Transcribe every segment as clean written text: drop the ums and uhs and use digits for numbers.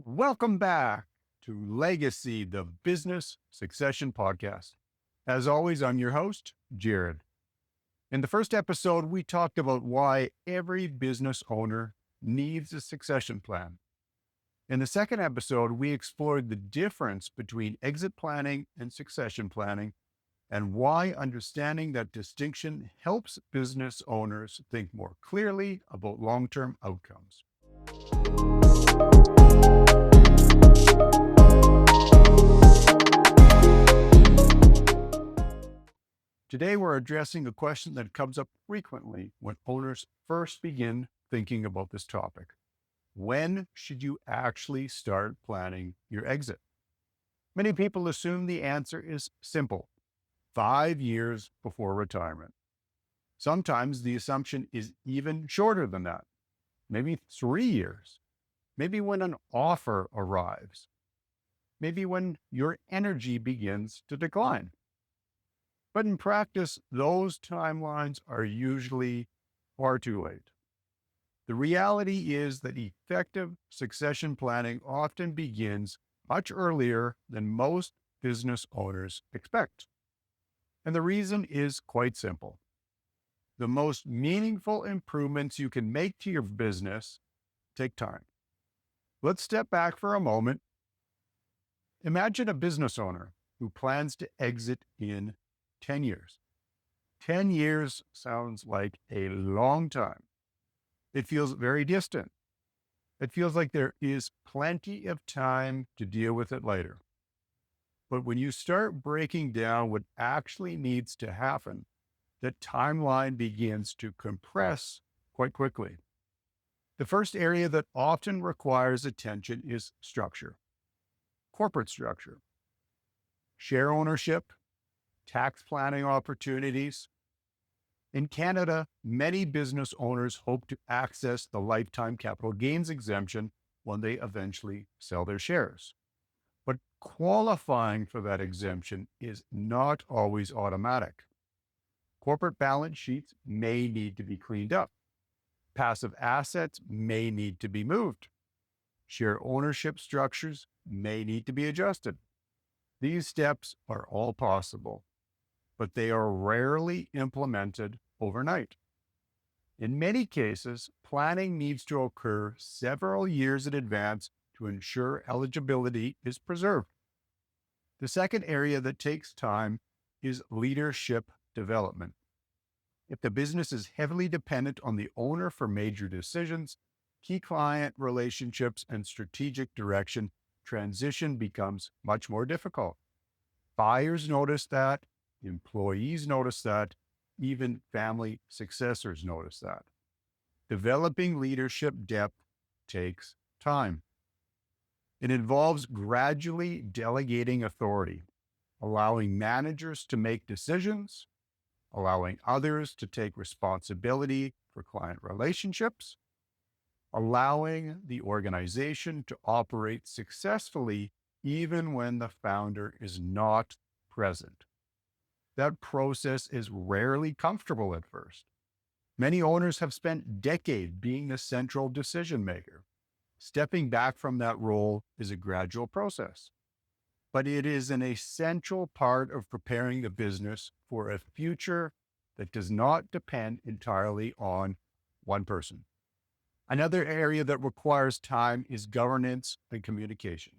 Welcome back to Legacy, the Business Succession Podcast. As always, I'm your host, Jared. In the first episode, we talked about why every business owner needs a succession plan. In the second episode, we explored the difference between exit planning and succession planning and why understanding that distinction helps business owners think more clearly about long-term outcomes. Today, we're addressing a question that comes up frequently when owners first begin thinking about this topic. When should you actually start planning your exit? Many people assume the answer is simple: 5 years before retirement. Sometimes the assumption is even shorter than that, maybe 3 years, maybe when an offer arrives, maybe when your energy begins to decline. But in practice, those timelines are usually far too late. The reality is that effective succession planning often begins much earlier than most business owners expect. And the reason is quite simple. The most meaningful improvements you can make to your business take time. Let's step back for a moment. Imagine a business owner who plans to exit in 10 years. 10 years sounds like a long time. It feels very distant. It feels like there is plenty of time to deal with it later. But when you start breaking down what actually needs to happen, the timeline begins to compress quite quickly. The first area that often requires attention is structure, corporate structure, share ownership, tax planning opportunities. In Canada, many business owners hope to access the lifetime capital gains exemption when they eventually sell their shares. But qualifying for that exemption is not always automatic. Corporate balance sheets may need to be cleaned up. Passive assets may need to be moved. Share ownership structures may need to be adjusted. These steps are all possible, but they are rarely implemented overnight. In many cases, planning needs to occur several years in advance to ensure eligibility is preserved. The second area that takes time is leadership development. If the business is heavily dependent on the owner for major decisions, key client relationships, and strategic direction, transition becomes much more difficult. Buyers notice that, employees notice that, even family successors notice that. Developing leadership depth takes time. It involves gradually delegating authority, allowing managers to make decisions, allowing others to take responsibility for client relationships, allowing the organization to operate successfully even when the founder is not present. That process is rarely comfortable at first. Many owners have spent decades being the central decision maker. Stepping back from that role is a gradual process, but it is an essential part of preparing the business for a future that does not depend entirely on one person. Another area that requires time is governance and communication.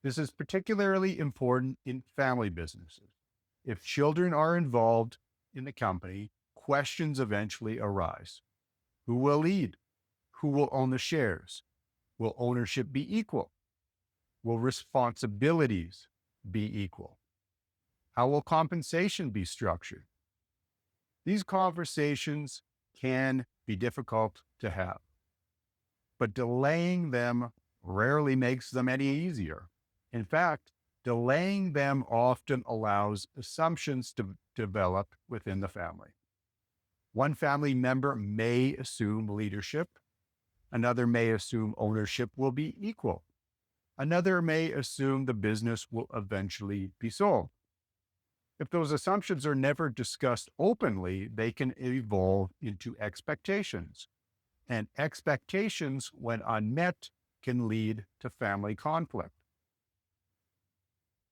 This is particularly important in family businesses. If children are involved in the company, questions eventually arise. Who will lead? Who will own the shares? Will ownership be equal? Will responsibilities be equal? How will compensation be structured? These conversations can be difficult to have, but delaying them rarely makes them any easier. In fact, delaying them often allows assumptions to develop within the family. One family member may assume leadership. Another may assume ownership will be equal. Another may assume the business will eventually be sold. If those assumptions are never discussed openly, they can evolve into expectations. And expectations, when unmet, can lead to family conflict.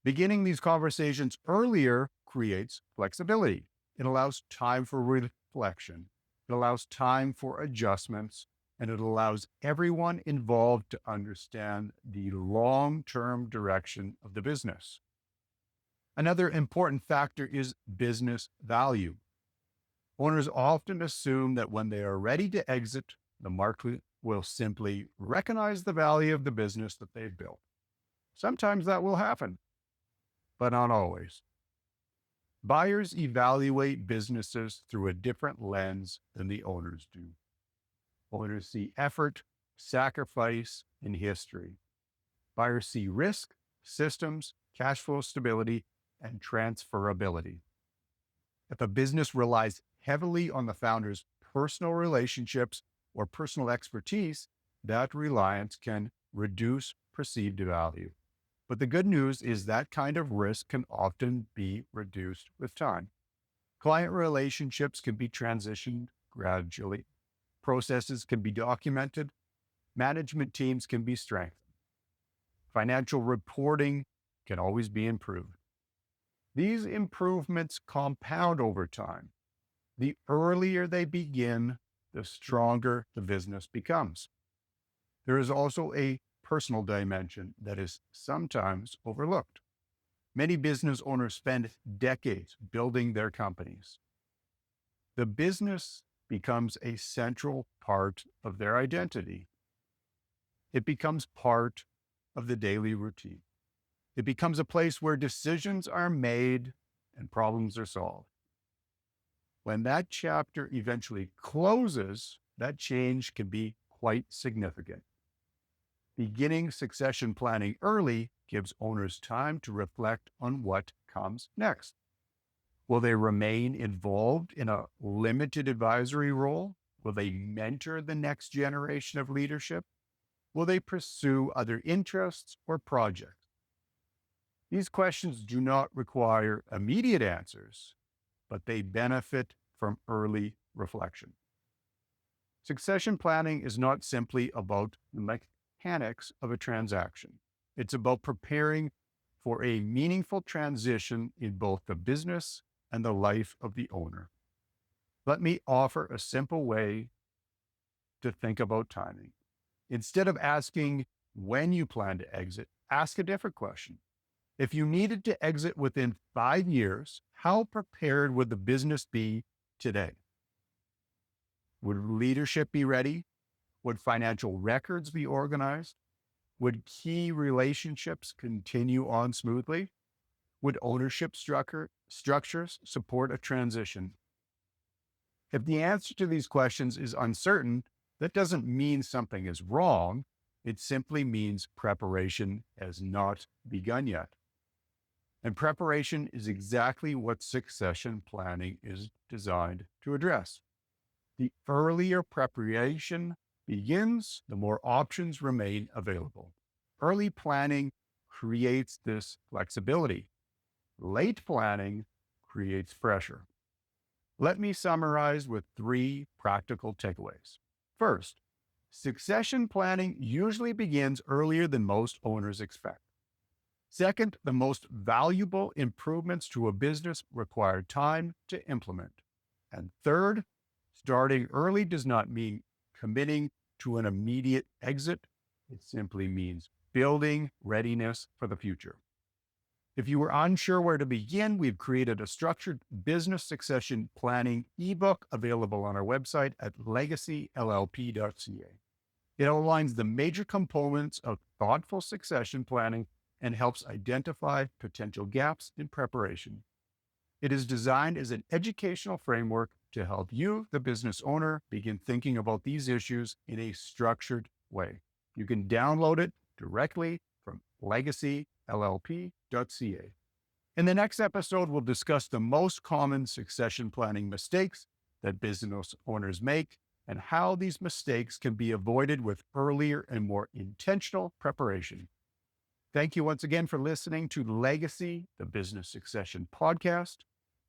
Beginning these conversations earlier creates flexibility. It allows time for reflection. It allows time for adjustments, and it allows everyone involved to understand the long-term direction of the business. Another important factor is business value. Owners often assume that when they are ready to exit, the market will simply recognize the value of the business that they've built. Sometimes that will happen, but not always. Buyers evaluate businesses through a different lens than the owners do. Owners see effort, sacrifice, and history. Buyers see risk, systems, cash flow stability, and transferability. If a business relies heavily on the founder's personal relationships or personal expertise, that reliance can reduce perceived value. But the good news is that kind of risk can often be reduced with time. Client relationships can be transitioned gradually. Processes can be documented. Management teams can be strengthened. Financial reporting can always be improved. These improvements compound over time. The earlier they begin, the stronger the business becomes. There is also a personal dimension that is sometimes overlooked. Many business owners spend decades building their companies. The business becomes a central part of their identity. It becomes part of the daily routine. It becomes a place where decisions are made and problems are solved. When that chapter eventually closes, that change can be quite significant. Beginning succession planning early gives owners time to reflect on what comes next. Will they remain involved in a limited advisory role? Will they mentor the next generation of leadership? Will they pursue other interests or projects? These questions do not require immediate answers, but they benefit from early reflection. Succession planning is not simply about the mechanics of a transaction. It's about preparing for a meaningful transition in both the business and the life of the owner. Let me offer a simple way to think about timing. Instead of asking when you plan to exit, ask a different question. If you needed to exit within 5 years, how prepared would the business be today? Would leadership be ready? Would financial records be organized? Would key relationships continue on smoothly? Would ownership structures support a transition? If the answer to these questions is uncertain, that doesn't mean something is wrong. It simply means preparation has not begun yet. And preparation is exactly what succession planning is designed to address. The earlier preparation begins, the more options remain available. Early planning creates this flexibility. Late planning creates pressure. Let me summarize with 3 practical takeaways. First, succession planning usually begins earlier than most owners expect. Second, the most valuable improvements to a business require time to implement. And third, starting early does not mean committing to an immediate exit. It simply means building readiness for the future. If you were unsure where to begin, we've created a structured business succession planning ebook available on our website at legacyllp.ca. It outlines the major components of thoughtful succession planning and helps identify potential gaps in preparation. It is designed as an educational framework to help you, the business owner, begin thinking about these issues in a structured way. You can download it directly from legacyllp.ca. In the next episode, we'll discuss the most common succession planning mistakes that business owners make and how these mistakes can be avoided with earlier and more intentional preparation. Thank you once again for listening to Legacy, the Business Succession Podcast.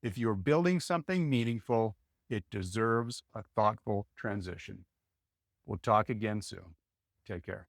If you're building something meaningful, it deserves a thoughtful transition. We'll talk again soon. Take care.